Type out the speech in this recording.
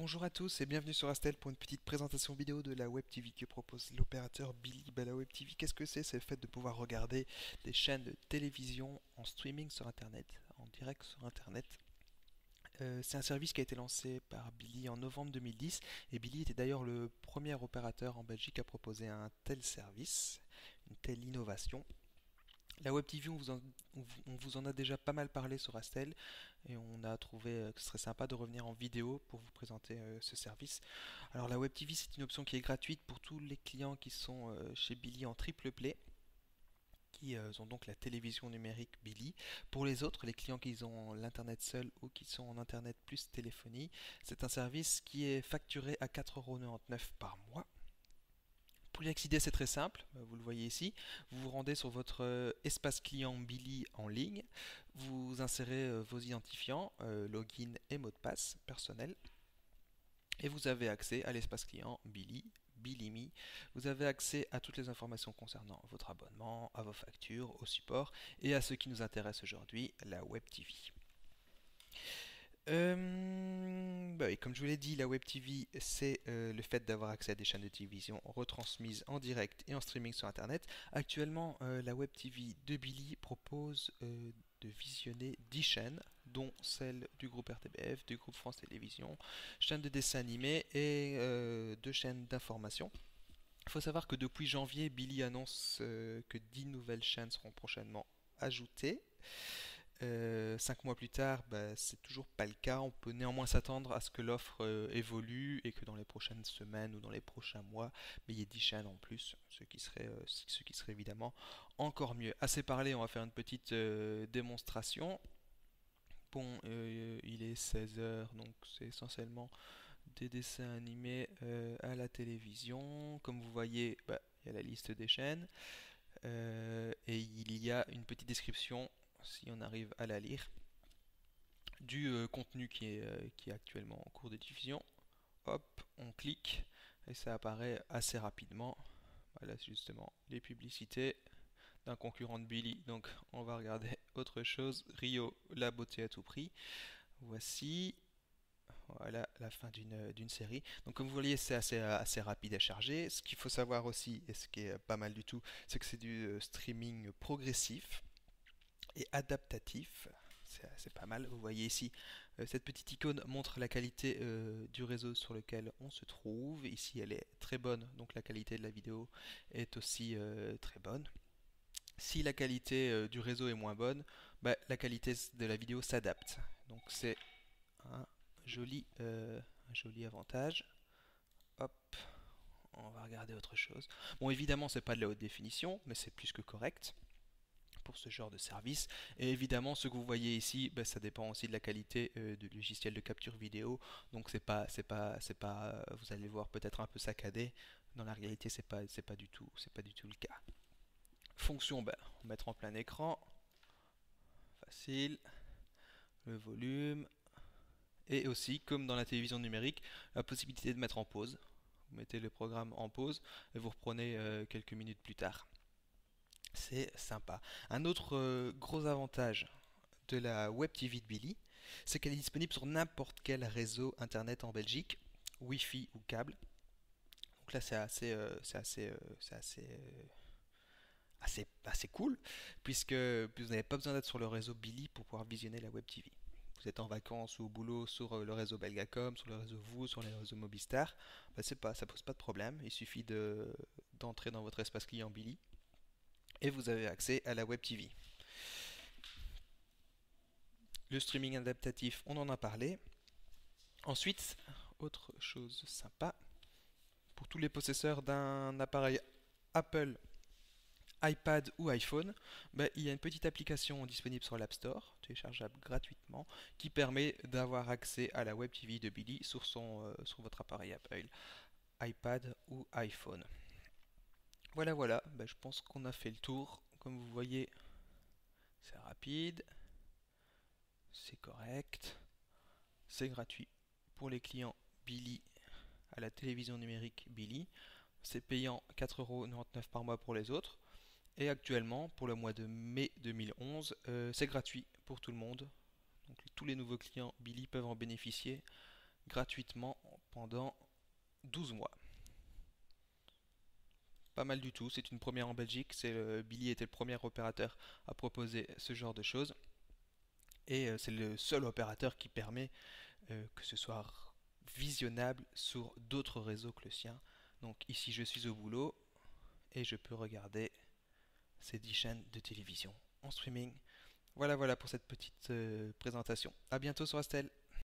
Bonjour à tous et bienvenue sur Astel pour une petite présentation vidéo de la Web TV que propose l'opérateur Billy. La Web TV, qu'est-ce que c'est? C'est le fait de pouvoir regarder des chaînes de télévision en streaming sur Internet, en direct sur Internet. C'est un service qui a été lancé par Billy en novembre 2010 et Billy était d'ailleurs le premier opérateur en Belgique à proposer un tel service, une telle innovation. La Web TV, on vous en a déjà pas mal parlé sur Astel et on a trouvé que ce serait sympa de revenir en vidéo pour vous présenter ce service. Alors la Web TV, c'est une option qui est gratuite pour tous les clients qui sont chez Billy en triple play, qui ont donc la télévision numérique Billy. Pour les autres, les clients qui ont l'internet seul ou qui sont en internet plus téléphonie, c'est un service qui est facturé à 4,99 € par mois. Pour y accéder, c'est très simple, vous le voyez ici. Vous vous rendez sur votre espace client Billy en ligne, vous insérez vos identifiants, login et mot de passe personnel, et vous avez accès à l'espace client Billy, BillyMe. Vous avez accès à toutes les informations concernant votre abonnement, à vos factures, au support et à ce qui nous intéresse aujourd'hui, la Web TV. Oui, comme je vous l'ai dit, la Web TV, c'est le fait d'avoir accès à des chaînes de télévision retransmises en direct et en streaming sur Internet. Actuellement, la Web TV de Billy propose de visionner 10 chaînes, dont celle du groupe RTBF, du groupe France Télévisions, chaînes de dessins animés et 2 chaînes d'information. Il faut savoir que depuis janvier, Billy annonce que 10 nouvelles chaînes seront prochainement ajoutées. 5 mois plus tard, c'est toujours pas le cas. On peut néanmoins s'attendre à ce que l'offre évolue et que dans les prochaines semaines ou dans les prochains mois, il y ait 10 chaînes en plus, ce qui serait évidemment encore mieux. Assez parlé, on va faire une petite démonstration. Bon, il est 16 heures, donc c'est essentiellement des dessins animés à la télévision. Comme vous voyez, il y a la liste des chaînes et il y a une petite description, si on arrive à la lire, du contenu qui est actuellement en cours de diffusion. Hop, on clique et ça apparaît assez rapidement. Voilà, c'est justement les publicités d'un concurrent de Billy. Donc on va regarder autre chose. Rio, la beauté à tout prix. Voici. Voilà la fin d'une série. Donc comme vous voyez, c'est assez rapide à charger. Ce qu'il faut savoir aussi, et ce qui est pas mal du tout, c'est que c'est du streaming progressif et adaptatif. C'est pas mal. Vous voyez ici, cette petite icône montre la qualité du réseau sur lequel on se trouve. Ici, elle est très bonne, donc la qualité de la vidéo est aussi très bonne. Si la qualité du réseau est moins bonne, la qualité de la vidéo s'adapte. Donc c'est un joli avantage. Hop, on va regarder autre chose. Bon, évidemment, c'est pas de la haute définition, mais c'est plus que correct pour ce genre de service. Et évidemment, ce que vous voyez ici, ça dépend aussi de la qualité du logiciel de capture vidéo. Donc vous allez voir peut-être un peu saccadé. Dans la réalité, c'est pas du tout le cas. Fonction, mettre en plein écran, facile. Le volume, et aussi, comme dans la télévision numérique, la possibilité de mettre en pause. Vous mettez le programme en pause et vous reprenez quelques minutes plus tard. C'est sympa. Un autre gros avantage de la Web TV de Billy, c'est qu'elle est disponible sur n'importe quel réseau internet en Belgique, Wi-Fi ou câble. Donc là, c'est assez cool, puisque vous n'avez pas besoin d'être sur le réseau Billy pour pouvoir visionner la Web TV. Vous êtes en vacances ou au boulot sur le réseau Belgacom, sur le réseau VOO, sur les réseaux Mobistar, ça pose pas de problème. Il suffit d'entrer dans votre espace client Billy et vous avez accès à la Web TV. Le streaming adaptatif, on en a parlé. Ensuite, autre chose sympa, pour tous les possesseurs d'un appareil Apple, iPad ou iPhone, il y a une petite application disponible sur l'App Store, téléchargeable gratuitement, qui permet d'avoir accès à la Web TV de Billy sur votre appareil Apple, iPad ou iPhone. Voilà, je pense qu'on a fait le tour. Comme vous voyez, c'est rapide, c'est correct, c'est gratuit pour les clients Billy à la télévision numérique Billy. C'est payant 4,99 € par mois pour les autres. Et actuellement, pour le mois de mai 2011, c'est gratuit pour tout le monde. Donc tous les nouveaux clients Billy peuvent en bénéficier gratuitement pendant 12 mois. Pas mal du tout, c'est une première en Belgique. Billy était le premier opérateur à proposer ce genre de choses. Et c'est le seul opérateur qui permet que ce soit visionnable sur d'autres réseaux que le sien. Donc ici je suis au boulot et je peux regarder ces 10 chaînes de télévision en streaming. Voilà pour cette petite présentation. A bientôt sur Astel.